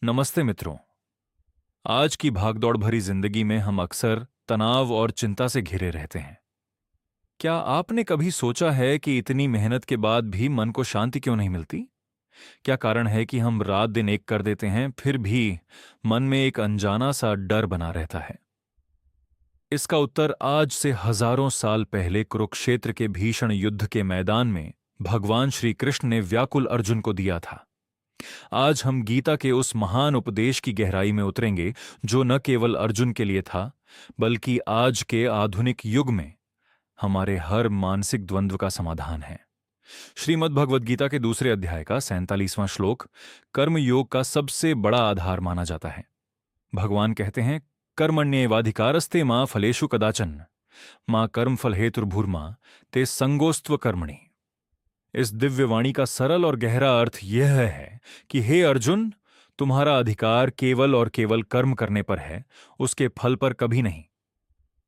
नमस्ते मित्रों। आज की भागदौड़ भरी जिंदगी में हम अक्सर तनाव और चिंता से घिरे रहते हैं। क्या आपने कभी सोचा है कि इतनी मेहनत के बाद भी मन को शांति क्यों नहीं मिलती? क्या कारण है कि हम रात दिन एक कर देते हैं, फिर भी मन में एक अनजाना सा डर बना रहता है? इसका उत्तर आज से हजारों साल पहले कुरुक्षेत्र के भीषण युद्ध के मैदान में भगवान श्री कृष्ण ने व्याकुल अर्जुन को दिया था। आज हम गीता के उस महान उपदेश की गहराई में उतरेंगे जो न केवल अर्जुन के लिए था, बल्कि आज के आधुनिक युग में हमारे हर मानसिक द्वंद्व का समाधान है। श्रीमद् भगवद गीता के दूसरे अध्याय का 47वां श्लोक कर्म योग का सबसे बड़ा आधार माना जाता है। भगवान कहते हैं, कर्मण्येवाधिकारस्ते मां फलेषु कदाचन मां कर्म फल हेतुर्भुर्मा ते संगोस्त्व कर्मणि। इस दिव्य वाणी का सरल और गहरा अर्थ यह है कि हे अर्जुन, तुम्हारा अधिकार केवल और केवल कर्म करने पर है, उसके फल पर कभी नहीं।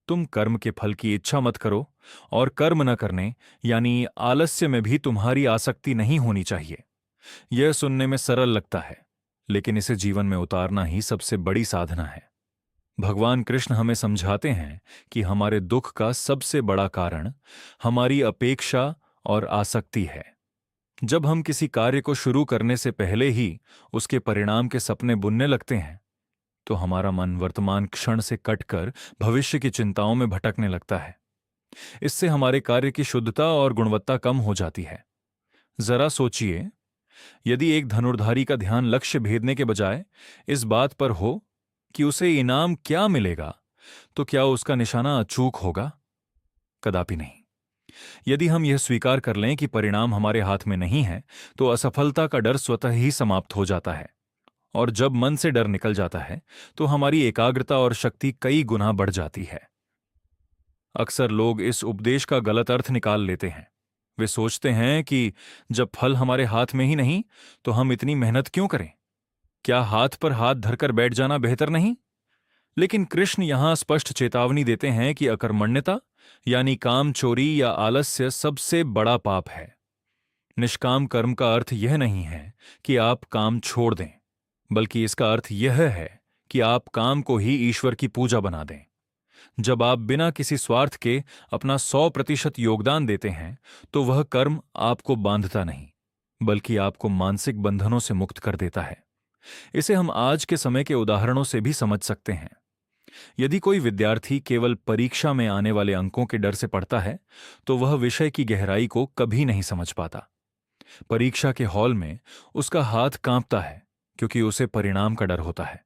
तुम कर्म के फल की इच्छा मत करो, और कर्म न करने यानी आलस्य में भी तुम्हारी आसक्ति नहीं होनी चाहिए। यह सुनने में सरल लगता है, लेकिन इसे जीवन में उतारना ही सबसे बड़ी साधना है। भगवान कृष्ण हमें समझाते हैं कि हमारे दुख का सबसे बड़ा कारण हमारी अपेक्षा और आसक्ति है। जब हम किसी कार्य को शुरू करने से पहले ही उसके परिणाम के सपने बुनने लगते हैं, तो हमारा मन वर्तमान क्षण से कटकर भविष्य की चिंताओं में भटकने लगता है। इससे हमारे कार्य की शुद्धता और गुणवत्ता कम हो जाती है। जरा सोचिए, यदि एक धनुर्धारी का ध्यान लक्ष्य भेदने के बजाय इस बात पर हो कि उसे इनाम क्या मिलेगा, तो क्या उसका निशाना अचूक होगा? कदापि नहीं। यदि हम यह स्वीकार कर लें कि परिणाम हमारे हाथ में नहीं है, तो असफलता का डर स्वतः ही समाप्त हो जाता है। और जब मन से डर निकल जाता है, तो हमारी एकाग्रता और शक्ति कई गुना बढ़ जाती है। अक्सर लोग इस उपदेश का गलत अर्थ निकाल लेते हैं। वे सोचते हैं कि जब फल हमारे हाथ में ही नहीं, तो हम इतनी मेहनत क्यों करें? क्या हाथ पर हाथ धरकर बैठ जाना बेहतर नहीं? लेकिन कृष्ण यहां स्पष्ट चेतावनी देते हैं कि अकर्मण्यता यानी काम चोरी या आलस्य सबसे बड़ा पाप है। निष्काम कर्म का अर्थ यह नहीं है कि आप काम छोड़ दें, बल्कि इसका अर्थ यह है कि आप काम को ही ईश्वर की पूजा बना दें। जब आप बिना किसी स्वार्थ के अपना 100% योगदान देते हैं, तो वह कर्म आपको बांधता नहीं, बल्कि आपको मानसिक बंधनों से मुक्त कर देता है। इसे हम आज के समय के उदाहरणों से भी समझ सकते हैं। यदि कोई विद्यार्थी केवल परीक्षा में आने वाले अंकों के डर से पढ़ता है, तो वह विषय की गहराई को कभी नहीं समझ पाता। परीक्षा के हॉल में उसका हाथ कांपता है, क्योंकि उसे परिणाम का डर होता है।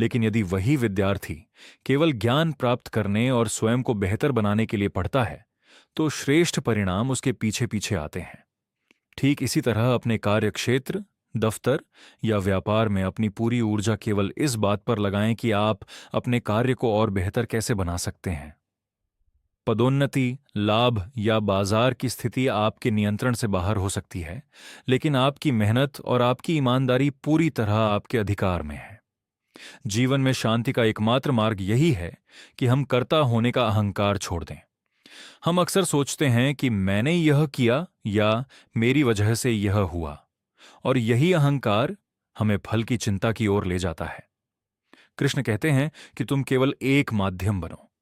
लेकिन यदि वही विद्यार्थी केवल ज्ञान प्राप्त करने और स्वयं को बेहतर बनाने के लिए पढ़ता है, तो श्रेष्ठ परिणाम उसके पीछे पीछे आते हैं। ठीक इसी तरह अपने कार्यक्षेत्र, दफ्तर या व्यापार में अपनी पूरी ऊर्जा केवल इस बात पर लगाएं कि आप अपने कार्य को और बेहतर कैसे बना सकते हैं। पदोन्नति, लाभ या बाजार की स्थिति आपके नियंत्रण से बाहर हो सकती है, लेकिन आपकी मेहनत और आपकी ईमानदारी पूरी तरह आपके अधिकार में है। जीवन में शांति का एकमात्र मार्ग यही है कि हम कर्ता होने का अहंकार छोड़ दें। हम अक्सर सोचते हैं कि मैंने यह किया या मेरी वजह से यह हुआ, और यही अहंकार हमें फल की चिंता की ओर ले जाता है। कृष्ण कहते हैं कि तुम केवल एक माध्यम बनो।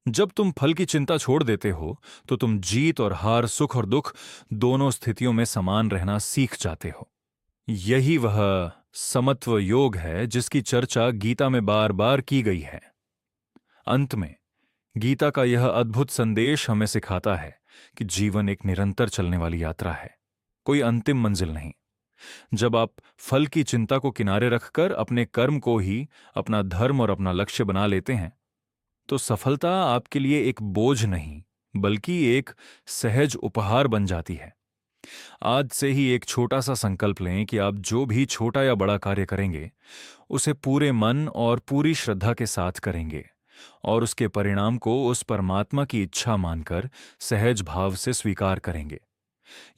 जब तुम फल की चिंता छोड़ देते हो, तो तुम जीत और हार, सुख और दुख दोनों स्थितियों में समान रहना सीख जाते हो। यही वह समत्व योग है जिसकी चर्चा गीता में बार बार की गई है। अंत में गीता का यह अद्भुत संदेश हमें सिखाता है कि जीवन एक निरंतर चलने वाली यात्रा है, कोई अंतिम मंजिल नहीं। जब आप फल की चिंता को किनारे रखकर अपने कर्म को ही अपना धर्म और अपना लक्ष्य बना लेते हैं, तो सफलता आपके लिए एक बोझ नहीं, बल्कि एक सहज उपहार बन जाती है। आज से ही एक छोटा सा संकल्प लें कि आप जो भी छोटा या बड़ा कार्य करेंगे, उसे पूरे मन और पूरी श्रद्धा के साथ करेंगे, और उसके परिणाम को उस परमात्मा की इच्छा मानकर सहज भाव से स्वीकार करेंगे।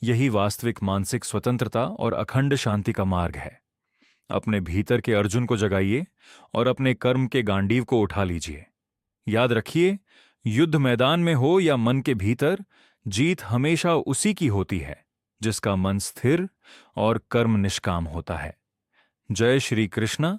यही वास्तविक मानसिक स्वतंत्रता और अखंड शांति का मार्ग है। अपने भीतर के अर्जुन को जगाइए और अपने कर्म के गांडीव को उठा लीजिए। याद रखिए, युद्ध मैदान में हो या मन के भीतर, जीत हमेशा उसी की होती है जिसका मन स्थिर और कर्म निष्काम होता है। जय श्री कृष्ण।